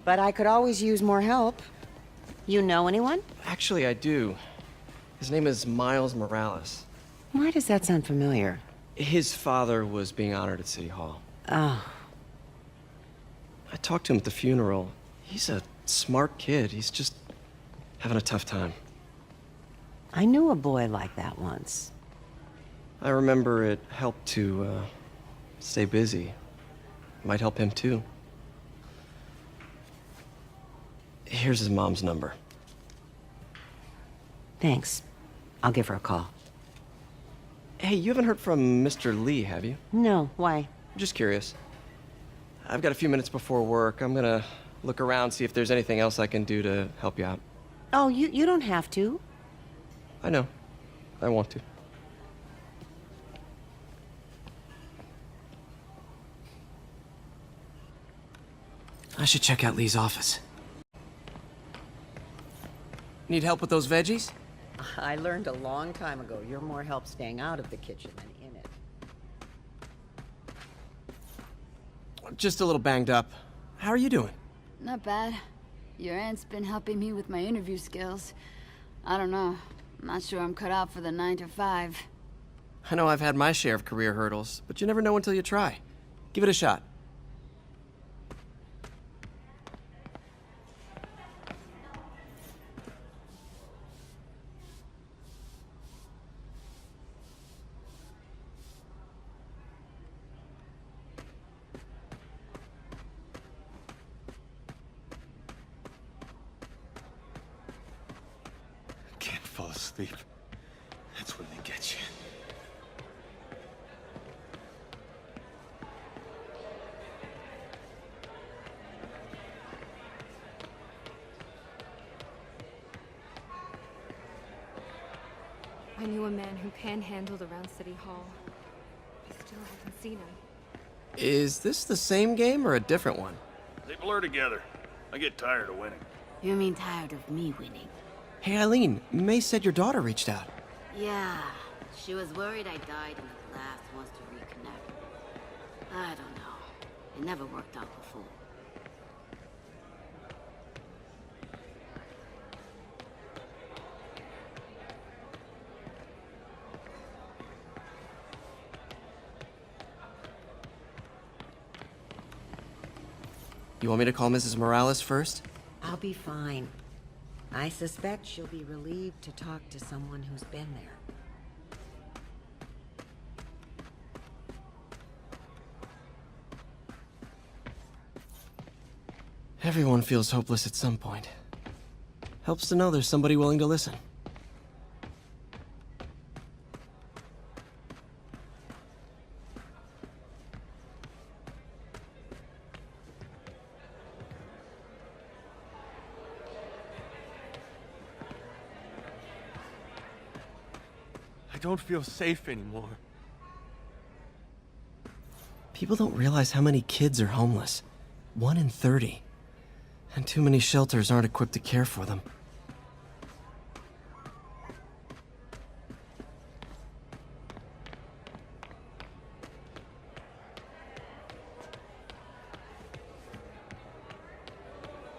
but I could always use more help. You know anyone? Actually, I do. His name is Miles Morales. Why does that sound familiar? His father was being honored at City Hall. Oh. I talked to him at the funeral. He's a smart kid. He's just having a tough time. I knew a boy like that once. I remember it helped to, stay busy. Might help him, too. Here's his mom's number. Thanks. I'll give her a call. Hey, you haven't heard from Mr. Lee, have you? No, why? Just curious. I've got a few minutes before work. I'm gonna look around, see if there's anything else I can do to help you out. Oh, you don't have to. I know. I want to. I should check out Lee's office. Need help with those veggies? I learned a long time ago you're more help staying out of the kitchen than in it. Just a little banged up. How are you doing? Not bad. Your aunt's been helping me with my interview skills. I don't know. I'm not sure I'm cut out for the 9 to 5. I know I've had my share of career hurdles, but you never know until you try. Give it a shot. Can't fall asleep. That's when they get you. I knew a man who panhandled around City Hall. I still haven't seen him. Is this the same game or a different one? They blur together. I get tired of winning. You mean tired of me winning? Hey, Eileen, May said your daughter reached out. Yeah, she was worried I died and at last wants to reconnect. I don't know. It never worked out before. You want me to call Mrs. Morales first? I'll be fine. I suspect she'll be relieved to talk to someone who's been there. Everyone feels hopeless at some point. Helps to know there's somebody willing to listen. I don't feel safe anymore. People don't realize how many kids are homeless. 1 in 30. And too many shelters aren't equipped to care for them.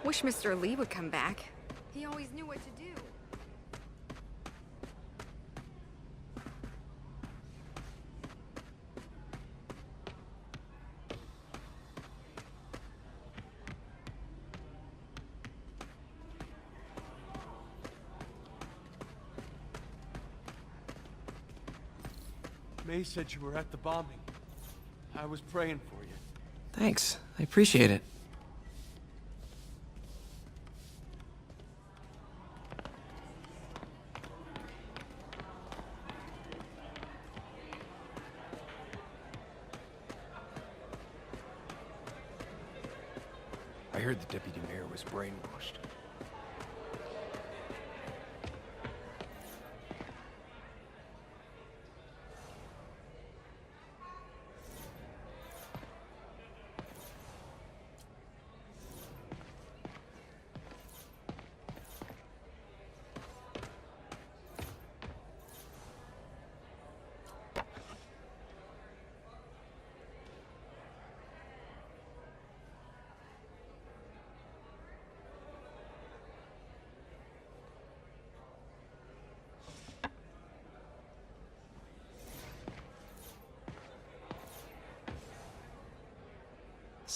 Wish Mr. Lee would come back. He always knew what to do. May said you were at the bombing. I was praying for you. Thanks. I appreciate it. I heard the deputy mayor was brainwashed.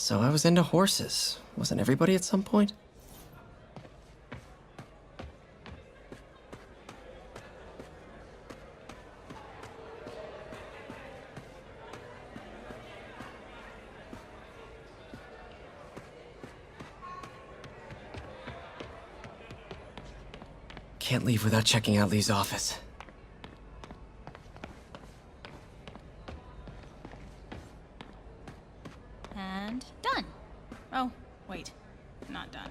So I was into horses. Wasn't everybody at some point? Can't leave without checking out Lee's office. And done. Oh, wait. Not done.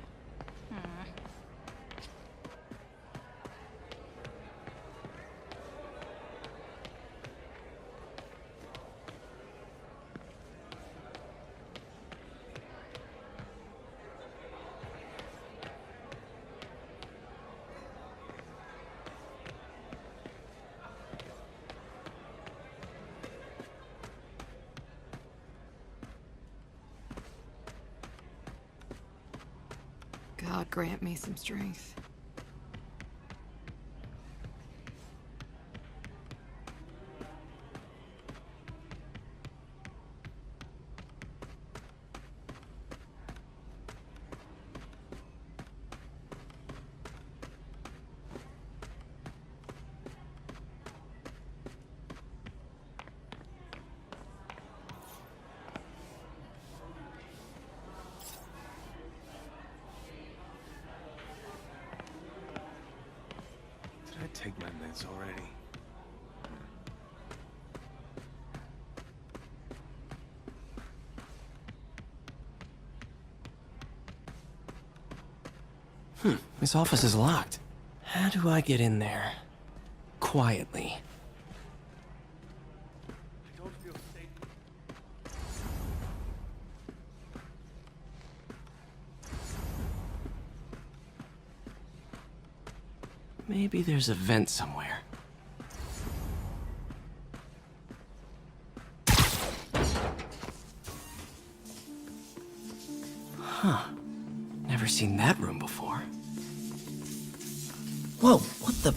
God grant me some strength. Did I take my meds already? His office is locked. How do I get in there? Quietly. I don't feel safe. Maybe there's a vent somewhere. Huh. Never seen that room before. Whoa, what the?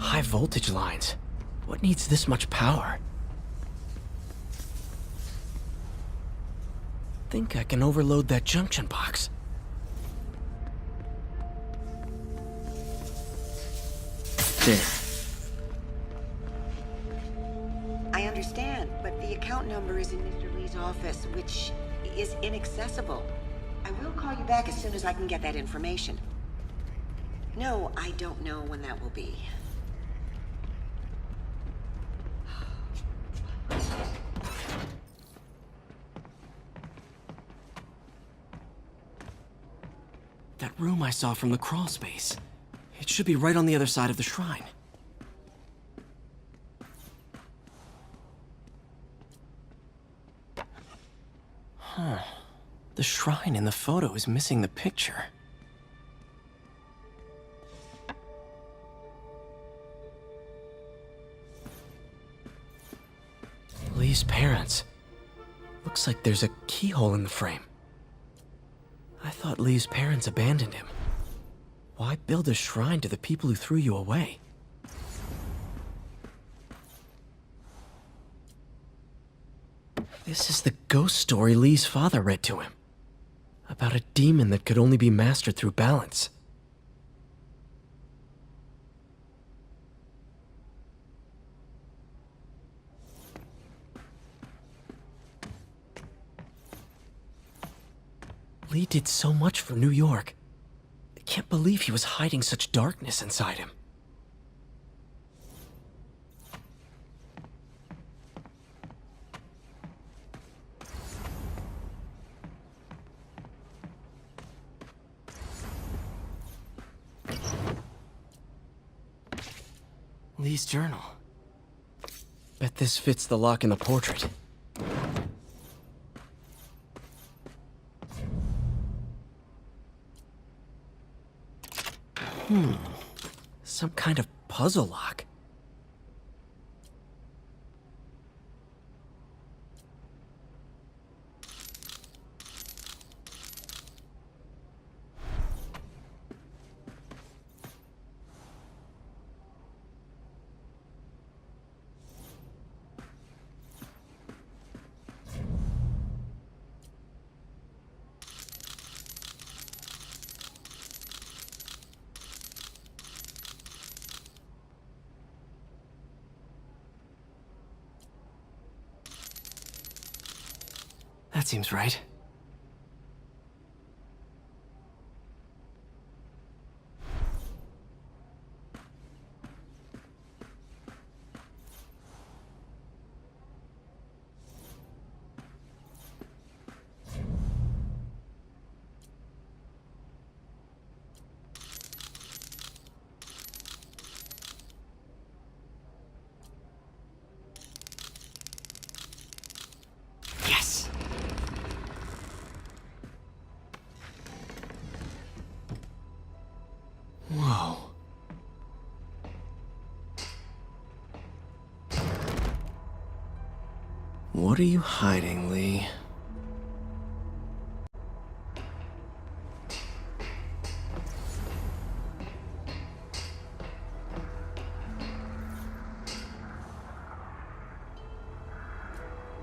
High voltage lines. What needs this much power? Think I can overload that junction box. There. I understand, but the account number is in Mr. Lee's office, which is inaccessible. I will call you back as soon as I can get that information. No, I don't know when that will be. That room I saw from the crawl space. It should be right on the other side of the shrine. Huh. The shrine in the photo is missing the picture. Lee's parents. Looks like there's a keyhole in the frame. I thought Lee's parents abandoned him. Why build a shrine to the people who threw you away? This is the ghost story Lee's father read to him. About a demon that could only be mastered through balance. Lee did so much for New York. I can't believe he was hiding such darkness inside him. Lee's journal. Bet this fits the lock in the portrait. Some kind of puzzle lock. That seems right. Yes! Whoa. What are you hiding, Lee?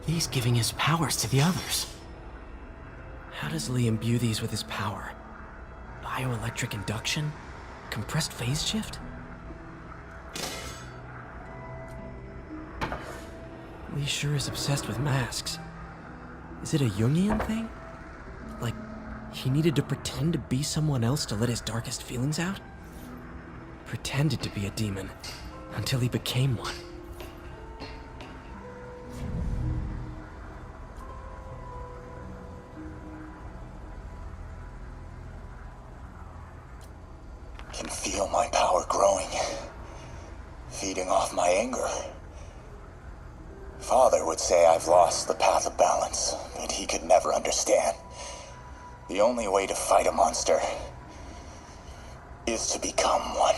He's giving his powers to the others. How does Lee imbue these with his power? Bioelectric induction? Compressed phase shift? Lee sure is obsessed with masks. Is it a Jungian thing? Like, he needed to pretend to be someone else to let his darkest feelings out? Pretended to be a demon, until he became one. Can feel my power growing, feeding off my anger. Father would say I've lost the path of balance, but he could never understand. The only way to fight a monster is to become one.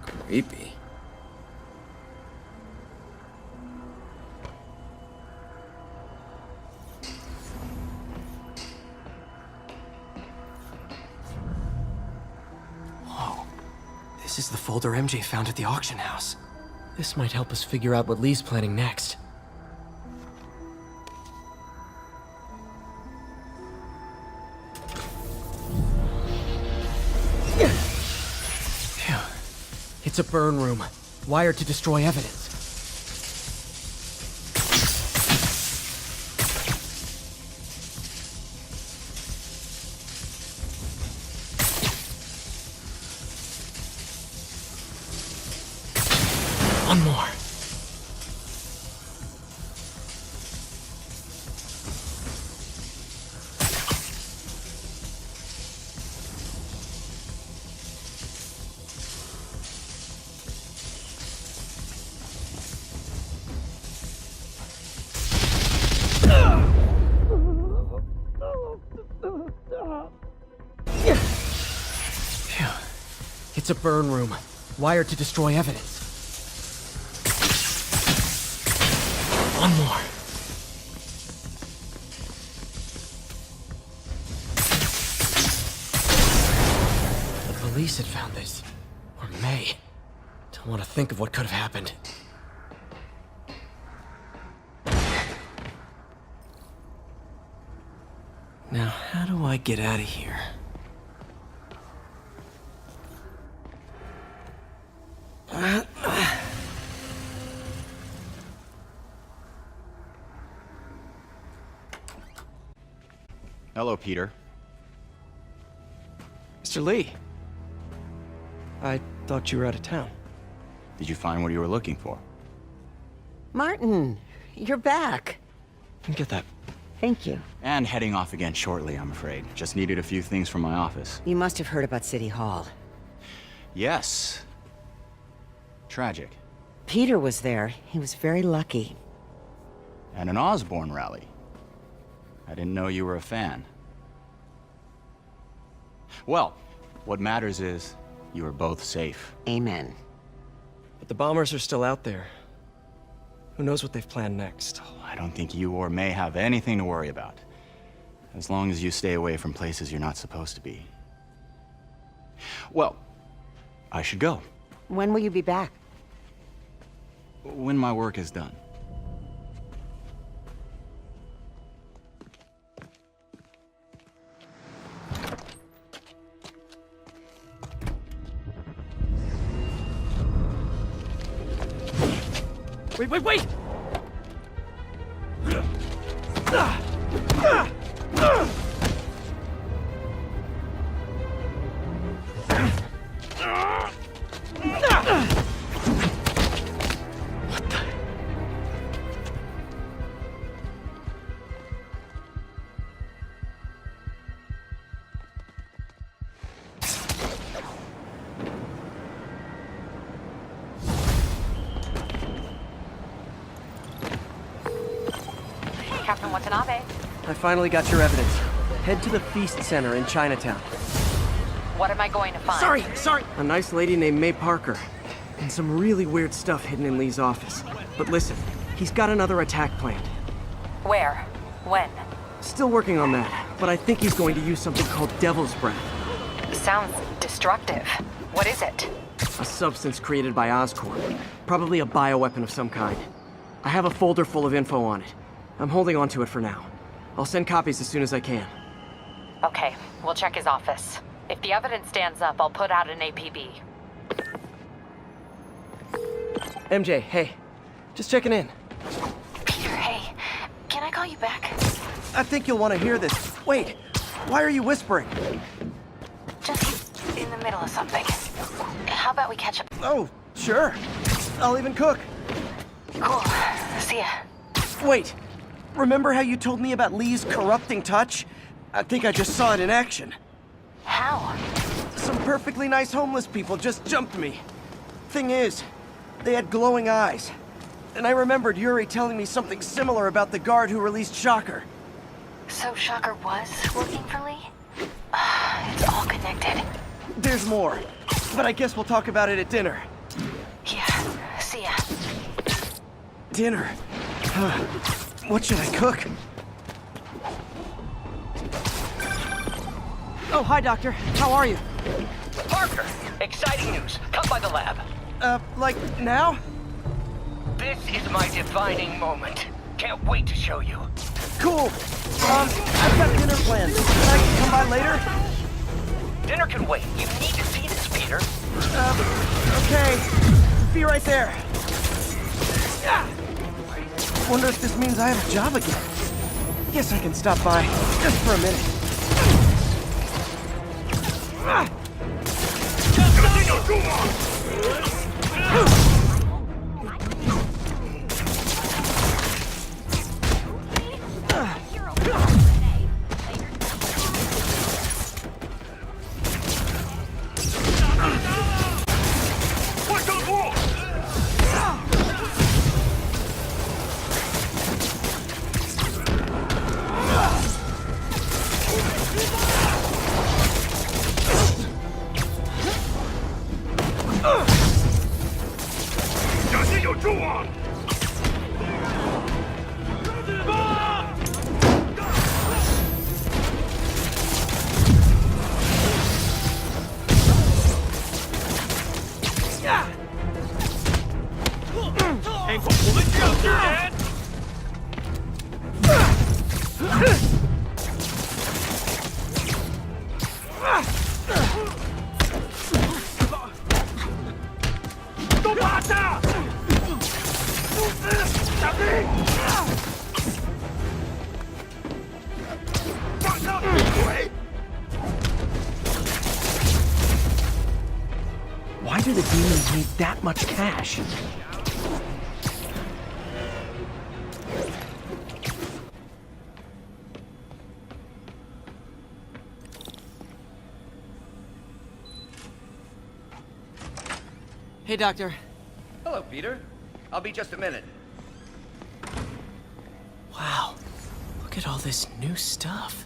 Creepy. This is the folder MJ found at the auction house. This might help us figure out what Lee's planning next. Phew. It's a burn room, wired to destroy evidence. One more. Phew. It's a burn room, wired to destroy evidence. One more. The police had found this. Or may. Don't want to think of what could have happened. Now, how do I get out of here? Hello, Peter. Mr. Lee. I thought you were out of town. Did you find what you were looking for? Martin, you're back. Get that. Thank you. And heading off again shortly, I'm afraid. Just needed a few things from my office. You must have heard about City Hall. Yes. Tragic. Peter was there. He was very lucky. And an Osborn rally. I didn't know you were a fan. Well, what matters is you are both safe. Amen. But the bombers are still out there. Who knows what they've planned next? I don't think you or May have anything to worry about. As long as you stay away from places you're not supposed to be. Well, I should go. When will you be back? When my work is done. Wait! Captain Watanabe. I finally got your evidence. Head to the Feast Center in Chinatown. What am I going to find? Sorry! A nice lady named May Parker. And some really weird stuff hidden in Lee's office. But listen, he's got another attack planned. Where? When? Still working on that, but I think he's going to use something called Devil's Breath. Sounds destructive. What is it? A substance created by Oscorp. Probably a bioweapon of some kind. I have a folder full of info on it. I'm holding on to it for now. I'll send copies as soon as I can. Okay, we'll check his office. If the evidence stands up, I'll put out an APB. MJ, hey. Just checking in. Peter, hey. Can I call you back? I think you'll want to hear this. Wait, why are you whispering? Just in the middle of something. How about we catch up? Oh, sure. I'll even cook. Cool. See ya. Wait, remember how you told me about Lee's corrupting touch? I think I just saw it in action. How? Some perfectly nice homeless people just jumped me. Thing is, they had glowing eyes. And I remembered Yuri telling me something similar about the guard who released Shocker. So Shocker was working for Lee? It's all connected. There's more, but I guess we'll talk about it at dinner. Yeah, see ya. Dinner? What should I cook? Oh, hi, Doctor. How are you? Parker! Exciting news. Come by the lab. Like now? This is my defining moment. Can't wait to show you. Cool. I've got dinner plans. Can I come by later? Dinner can wait. You need to see this, Peter. Okay. Be right there. Wonder if this means I have a job again. Guess I can stop by, just for a minute. Why do the demons need that much cash? Hey, Doctor. Hello, Peter. I'll be just a minute. Wow, look at all this new stuff.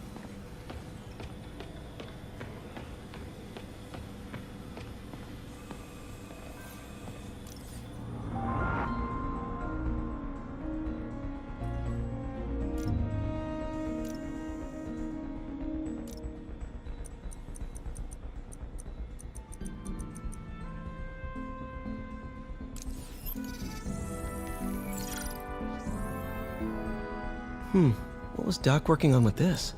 What was Doc working on with this?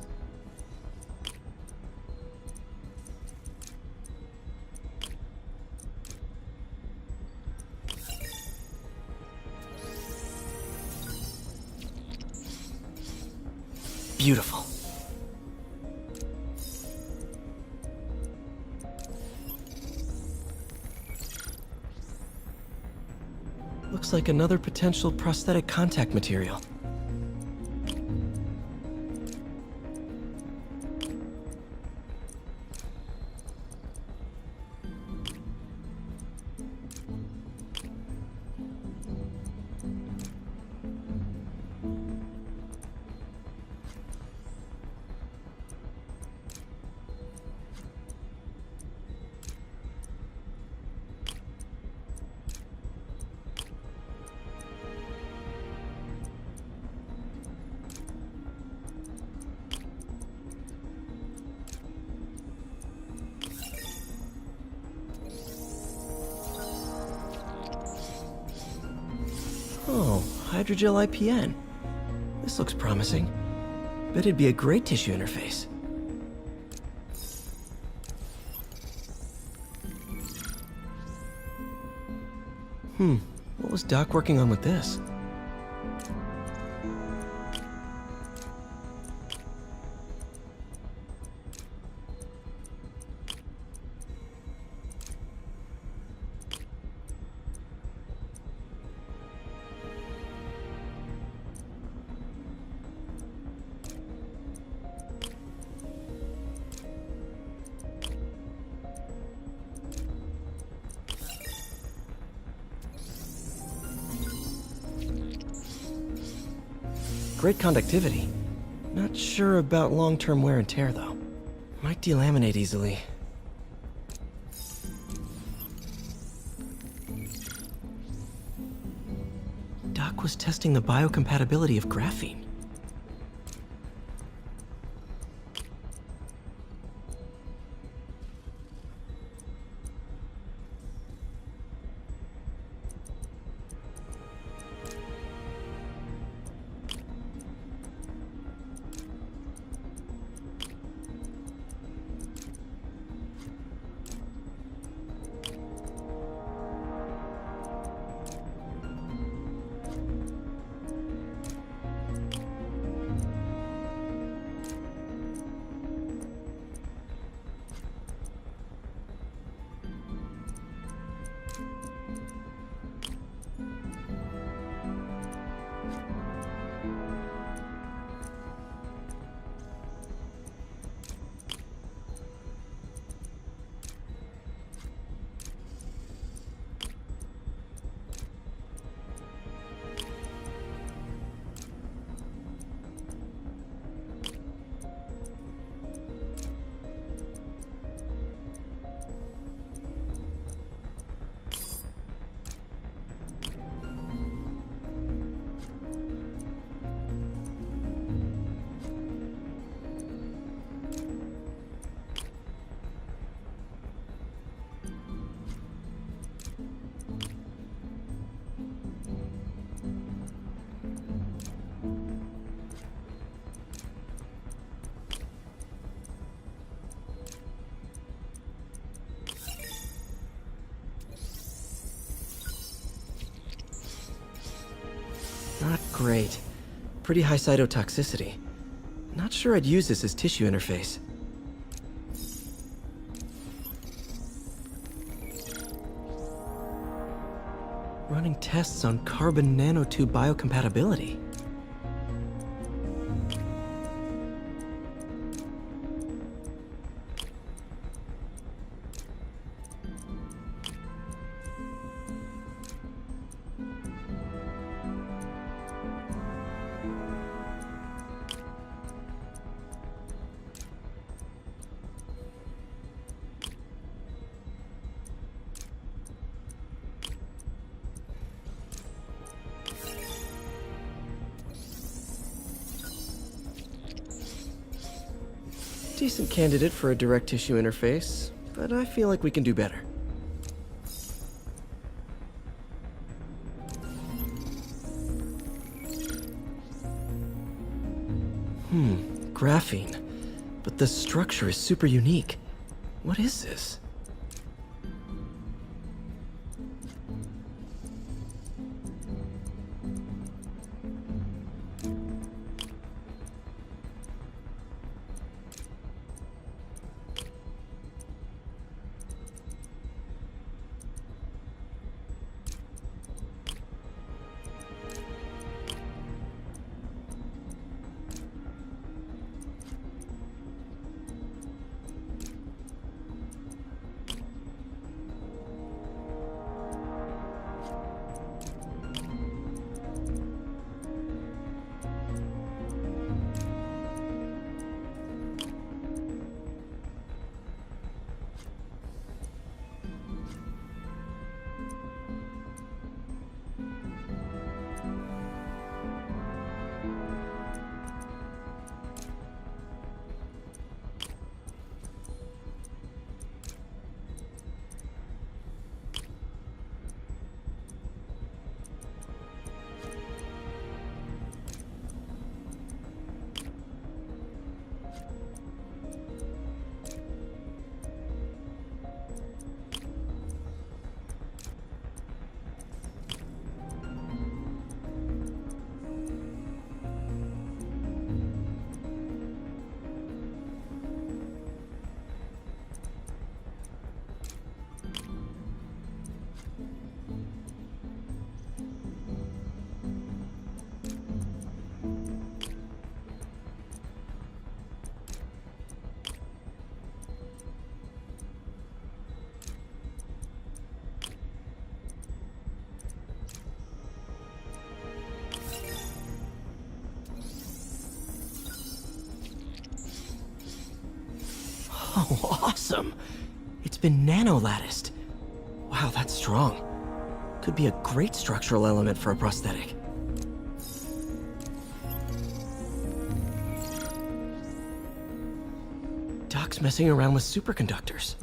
Beautiful. Looks like another potential prosthetic contact material. Oh, hydrogel IPN. This looks promising. Bet it'd be a great tissue interface. What was Doc working on with this? Great conductivity. Not sure about long-term wear and tear, though. Might delaminate easily. Doc was testing the biocompatibility of graphene. Not great. Pretty high cytotoxicity. Not sure I'd use this as tissue interface. Running tests on carbon nanotube biocompatibility. Decent candidate for a direct tissue interface, but I feel like we can do better. Graphene. But the structure is super unique. What is this? Oh, awesome! It's been nano-latticed. Wow, that's strong. Could be a great structural element for a prosthetic. Doc's messing around with superconductors.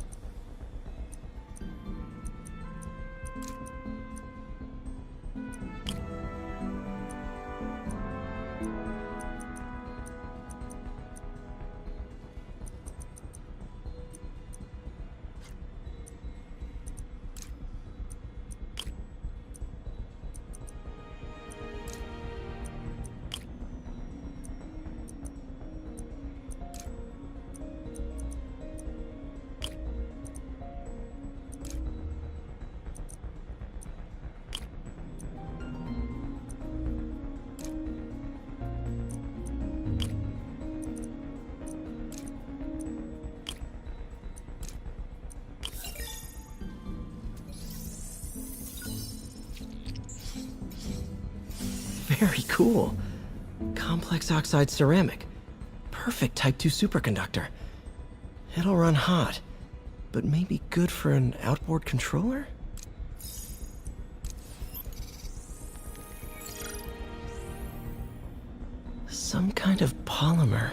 Very cool. Complex oxide ceramic. Perfect Type 2 superconductor. It'll run hot, but maybe good for an outboard controller? Some kind of polymer.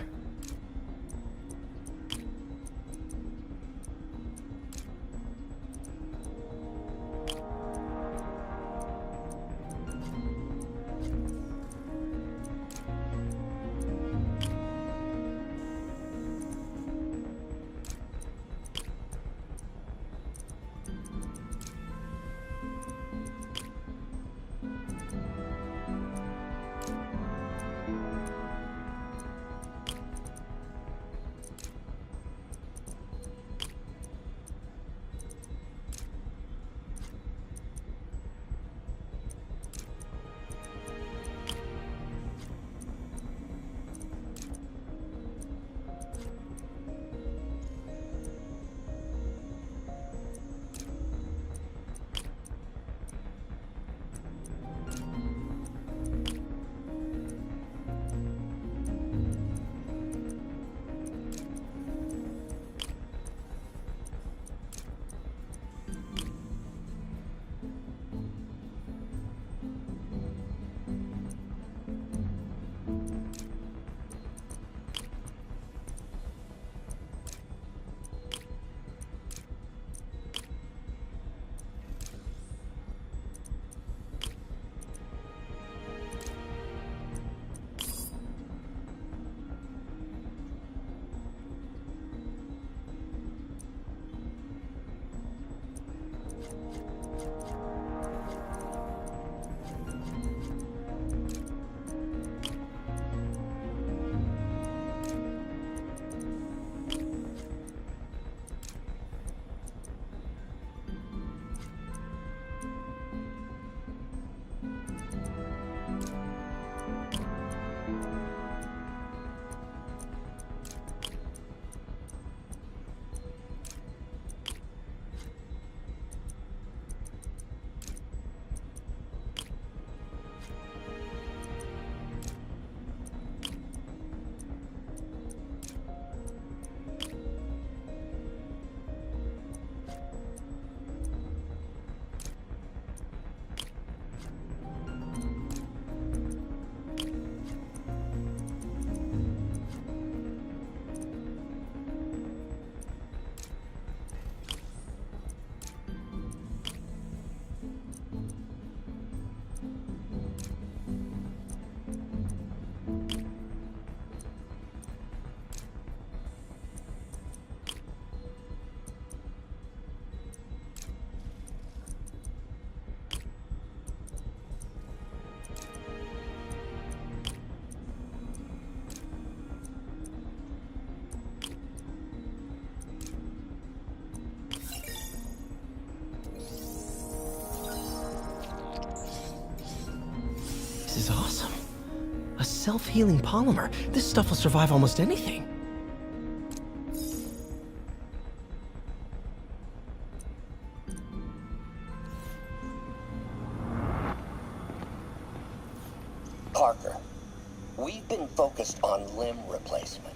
This is awesome. A self-healing polymer. This stuff will survive almost anything. Parker, we've been focused on limb replacement.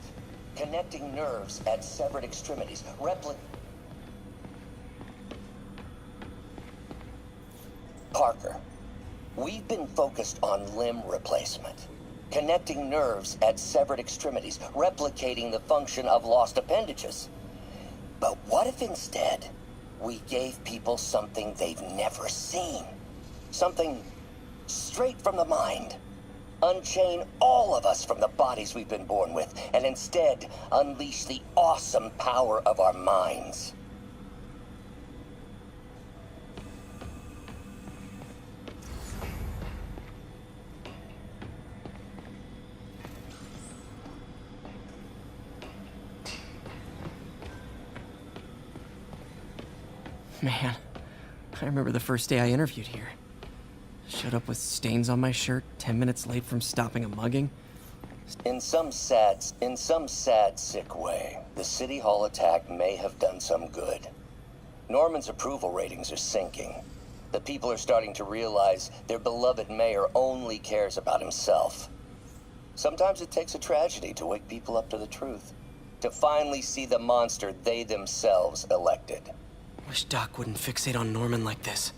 connecting nerves at severed extremities, Parker, we've been focused on limb replacement, connecting nerves at severed extremities, replicating the function of lost appendages. But what if instead we gave people something they've never seen? Something straight from the mind. Unchain all of us from the bodies we've been born with, and instead unleash the awesome power of our minds. Man, I remember the first day I interviewed here. Showed up with stains on my shirt, 10 minutes late from stopping a mugging. In some sad, sick way, the City Hall attack may have done some good. Norman's approval ratings are sinking. The people are starting to realize their beloved mayor only cares about himself. Sometimes it takes a tragedy to wake people up to the truth, to finally see the monster they themselves elected. Wish Doc wouldn't fixate on Norman like this.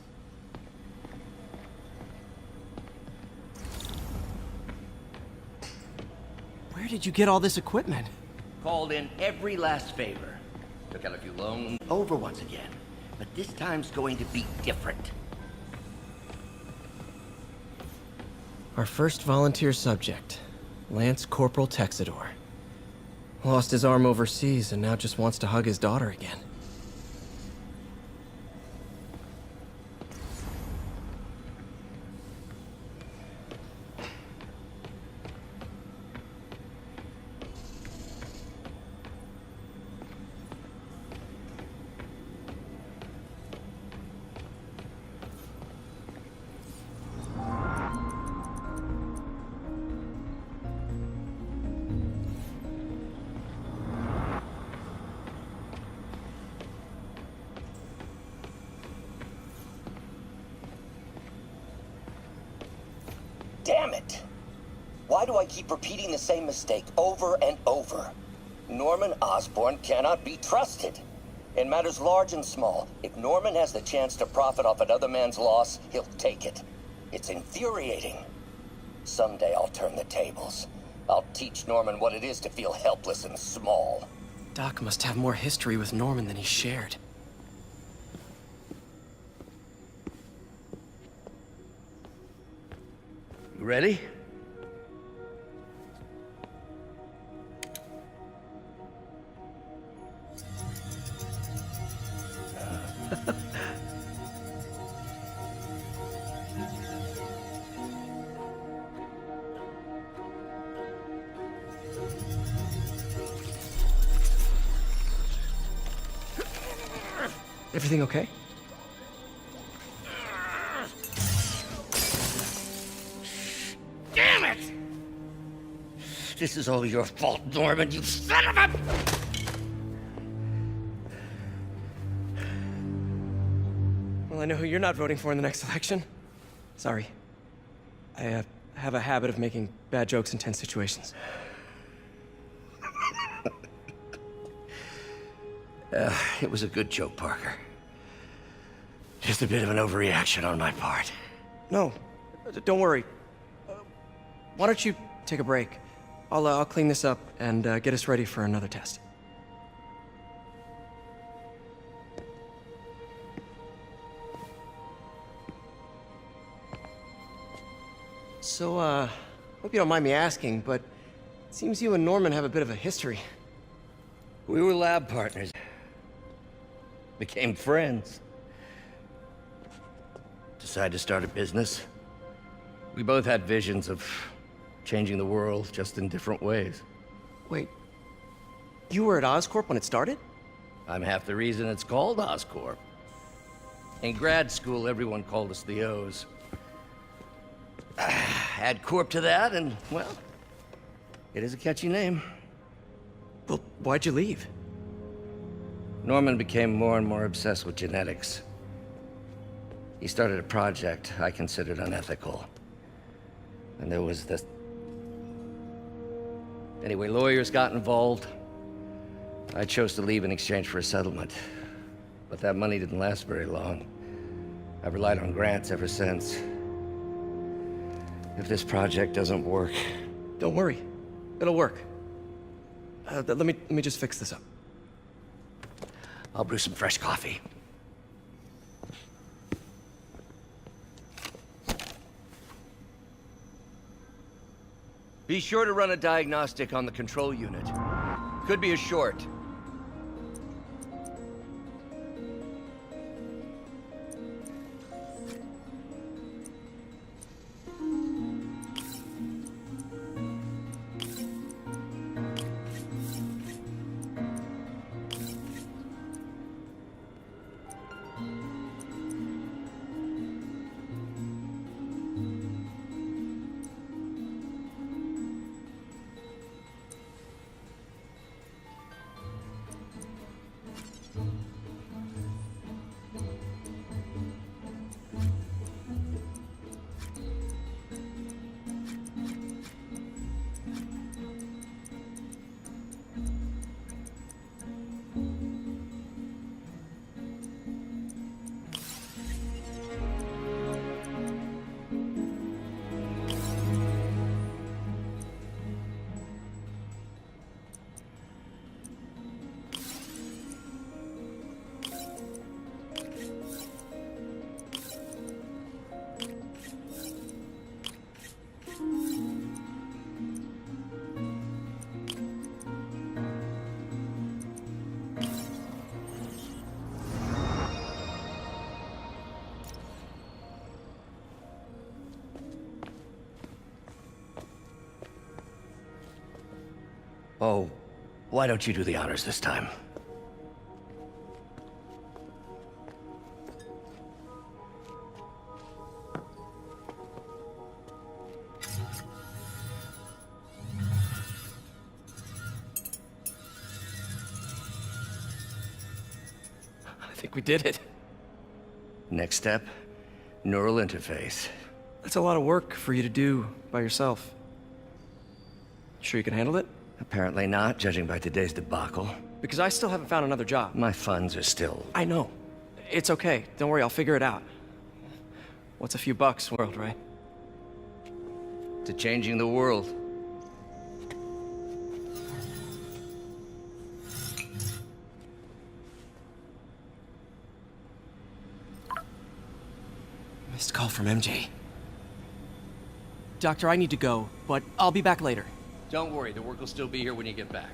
Where did you get all this equipment? Called in every last favor. Took out a few loans. Over once again. But this time's going to be different. Our first volunteer subject, Lance Corporal Texador. Lost his arm overseas and now just wants to hug his daughter again. Damn it! Why do I keep repeating the same mistake over and over? Norman Osborn cannot be trusted. In matters large and small, if Norman has the chance to profit off another man's loss, he'll take it. It's infuriating. Someday I'll turn the tables. I'll teach Norman what it is to feel helpless and small. Doc must have more history with Norman than he shared. You ready? Everything okay? Damn it! This is all your fault, Norman, you son of a... Well, I know who you're not voting for in the next election. Sorry. I have a habit of making bad jokes in tense situations. It was a good joke, Parker. Just a bit of an overreaction on my part. No, don't worry. Why don't you take a break? I'll clean this up and get us ready for another test. So, hope you don't mind me asking, but it seems you and Norman have a bit of a history. We were lab partners. Became friends. Decided to start a business. We both had visions of changing the world, just in different ways. Wait, you were at Oscorp when it started? I'm half the reason it's called Oscorp. In grad school, everyone called us the O's. Add Corp to that, and, well, it is a catchy name. Well, why'd you leave? Norman became more and more obsessed with genetics. He started a project I considered unethical. And there was this... Anyway, lawyers got involved. I chose to leave in exchange for a settlement. But that money didn't last very long. I've relied on grants ever since. If this project doesn't work... Don't worry. It'll work. Let me just fix this up. I'll brew some fresh coffee. Be sure to run a diagnostic on the control unit. Could be a short. Oh, why don't you do the honors this time? I think we did it. Next step, neural interface. That's a lot of work for you to do by yourself. Sure you can handle it? Apparently not, judging by today's debacle. Because I still haven't found another job. My funds are still... I know. It's okay. Don't worry, I'll figure it out. What's a few bucks, world, right? To changing the world. Missed call from MJ. Doctor, I need to go, but I'll be back later. Don't worry, the work will still be here when you get back.